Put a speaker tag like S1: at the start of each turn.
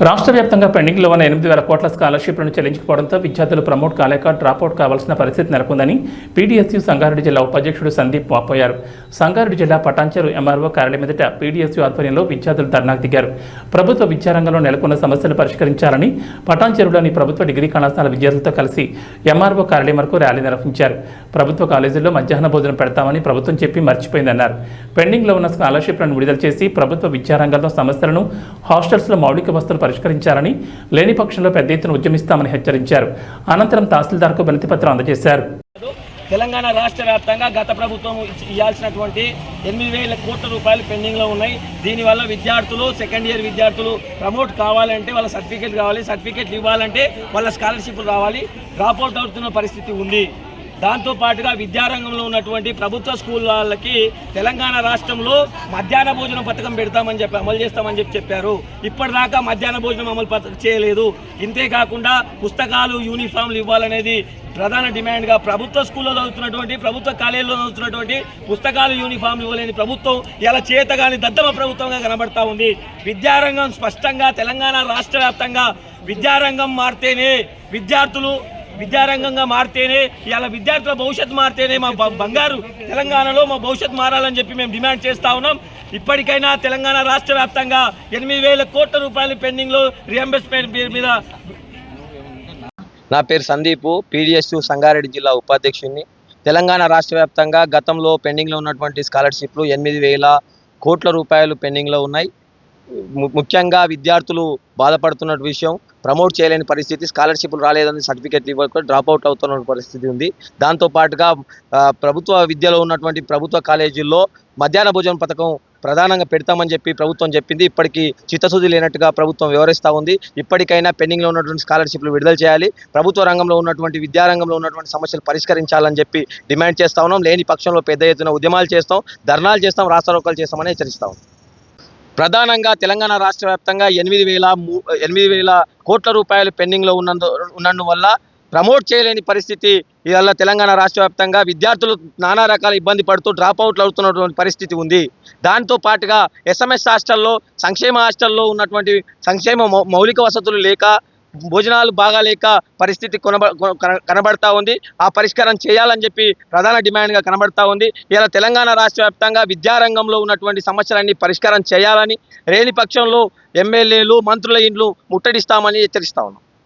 S1: రాష్ట్ర వ్యాప్తంగా పెండింగ్లో ఉన్న 8,000 కోట్ల స్కాలర్షిప్లను చెల్లించకపోవడంతో విద్యార్థులు ప్రమోట్ కాలేక డ్రాపౌట్ కావాల్సిన పరిస్థితి నెలకొందని పీడీఎస్యూ సంగారెడ్డి జిల్లా ఉపాధ్యక్షుడు సందీప్ వాపోయారు. సంగారెడ్డి జిల్లా పటాన్చెరు ఎంఆర్ఓ కార్యాలయం ఎదుట పీడీఎస్యూ ఆధ్వర్యంలో విద్యార్థులు ధర్నాకు దిగారు. ప్రభుత్వ విద్యారంగంలో నెలకొన్న సమస్యలు పరిష్కరించాలని పటాన్చెరులోని ప్రభుత్వ డిగ్రీ కళాశాల విద్యార్థులతో కలిసి ఎంఆర్ఓ కార్యాలయం వరకు ర్యాలీ నిర్వహించారు. ప్రభుత్వ కాలేజీల్లో మధ్యాహ్న భోజనం పెడతామని ప్రభుత్వం చెప్పి మర్చిపోయిందన్నారు. పెండింగ్లో ఉన్న స్కాలర్షిప్లను విడుదల చేసి ప్రభుత్వ విద్యారంగంలో సమస్యలను హాస్టల్స్లో మౌలిక వసతులు పరిష్కరించాలని, లేని పక్షంలో పెద్ద ఎత్తున ఉద్యమిస్తామని హెచ్చరించారు. అనంతరం తహసీల్దార్కు వినతి పత్రం అందజేశారు.
S2: తెలంగాణ రాష్ట్ర వ్యాప్తంగా గత ప్రభుత్వం ఇవ్వాల్సినటువంటి 8,000 కోట్ల రూపాయలు పెండింగ్లో ఉన్నాయి. దీనివల్ల విద్యార్థులు, సెకండ్ ఇయర్ విద్యార్థులు ప్రమోట్ కావాలంటే వాళ్ళ సర్టిఫికేట్ కావాలి, సర్టిఫికేట్లు ఇవ్వాలంటే వాళ్ళ స్కాలర్షిప్లు రావాలి. డ్రాప్అవుట్ అవుతున్న పరిస్థితి ఉంది. దాంతోపాటుగా విద్యారంగంలో ఉన్నటువంటి ప్రభుత్వ స్కూల్ వాళ్ళకి తెలంగాణ రాష్ట్రంలో మధ్యాహ్న భోజనం పథకం పెడతామని చెప్పి అమలు చేస్తామని చెప్పారు. ఇప్పటిదాకా మధ్యాహ్న భోజనం అమలు చేయలేదు. ఇంతేకాకుండా పుస్తకాలు, యూనిఫామ్లు ఇవ్వాలనేది ప్రధాన డిమాండ్గా ప్రభుత్వ స్కూల్లో చదువుతున్నటువంటి, ప్రభుత్వ కాలేజీలో చదువుతున్నటువంటి పుస్తకాలు, యూనిఫామ్లు ఇవ్వలేని ప్రభుత్వం ఇలా చేతగాని దద్దమ ప్రభుత్వంగా కనబడతా ఉంది. విద్యారంగం స్పష్టంగా తెలంగాణ రాష్ట్ర వ్యాప్తంగా విద్యారంగం మారితేనే విద్యారంగంగా మారితేనే ఇవాళ విద్యార్థుల భవిష్యత్తు మారితేనే మా బంగారు తెలంగాణలో మా భవిష్యత్తు మారాలని చెప్పి మేము డిమాండ్ చేస్తూ ఉన్నాం. ఇప్పటికైనా తెలంగాణ రాష్ట్ర వ్యాప్తంగా 8,000 కోట్ల రూపాయలు పెండింగ్లో రియంబర్స్మెంట్ మీద.
S3: నా పేరు సందీపు, పీడీఎస్యూ సంగారెడ్డి జిల్లా ఉపాధ్యక్షుడిని. తెలంగాణ రాష్ట్ర వ్యాప్తంగా గతంలో పెండింగ్లో ఉన్నటువంటి స్కాలర్షిప్లు 8,000 కోట్ల రూపాయలు పెండింగ్లో ఉన్నాయి. ముఖ్యంగా విద్యార్థులు బాధపడుతున్న విషయం, ప్రమోట్ చేయలేని పరిస్థితి, స్కాలర్షిప్లు రాలేదని సర్టిఫికేట్లు ఇవ్వక డ్రాప్అవుట్ అవుతున్న పరిస్థితి ఉంది. దాంతోపాటుగా ప్రభుత్వ విద్యలో ఉన్నటువంటి ప్రభుత్వ కాలేజీల్లో మధ్యాహ్న భోజన పథకం ప్రధానంగా పెడతామని చెప్పి ప్రభుత్వం చెప్పింది. ఇప్పటికీ చిత్తశుద్ధి లేనట్టుగా ప్రభుత్వం వ్యవహరిస్తూ ఉంది. ఇప్పటికైనా పెండింగ్లో ఉన్నటువంటి స్కాలర్షిప్లు విడుదల చేయాలి, ప్రభుత్వ రంగంలో ఉన్నటువంటి విద్యారంగంలో ఉన్నటువంటి సమస్యలు పరిష్కరించాలని చెప్పి డిమాండ్ చేస్తూ ఉన్నాం. లేని పక్షంలో పెద్ద ఎత్తున ఉద్యమాలు చేస్తాం, ధర్నాలు చేస్తాం, రాస్తారోకలు చేస్తామని హెచ్చరిస్తాం. ప్రధానంగా తెలంగాణ రాష్ట్ర వ్యాప్తంగా 8,000 కోట్ల రూపాయలు పెండింగ్లో ఉన్నందువల్ల ప్రమోట్ చేయలేని పరిస్థితి. ఇవాళ తెలంగాణ రాష్ట్ర వ్యాప్తంగా విద్యార్థులు నానా రకాల ఇబ్బంది పడుతూ డ్రాప్అవుట్లు అవుతున్నటువంటి పరిస్థితి ఉంది. దాంతో పాటుగా ఎస్ఎంఎస్ హాస్టల్లో, సంక్షేమ హాస్టల్లో ఉన్నటువంటి సంక్షేమ మౌలిక వసతులు లేక, భోజనాలు బాగాలేక పరిస్థితి కనబడతా ఉంది. ఆ పరిష్కారం చేయాలని చెప్పి ప్రధాన డిమాండ్గా కనబడతా ఉంది. ఇలా తెలంగాణ రాష్ట్ర వ్యాప్తంగా విద్యారంగంలో ఉన్నటువంటి సమస్యలన్నీ పరిష్కారం చేయాలని, లేని పక్షంలో ఎమ్మెల్యేలు, మంత్రుల ఇండ్లు ముట్టడిస్తామని హెచ్చరిస్తా ఉన్నాం.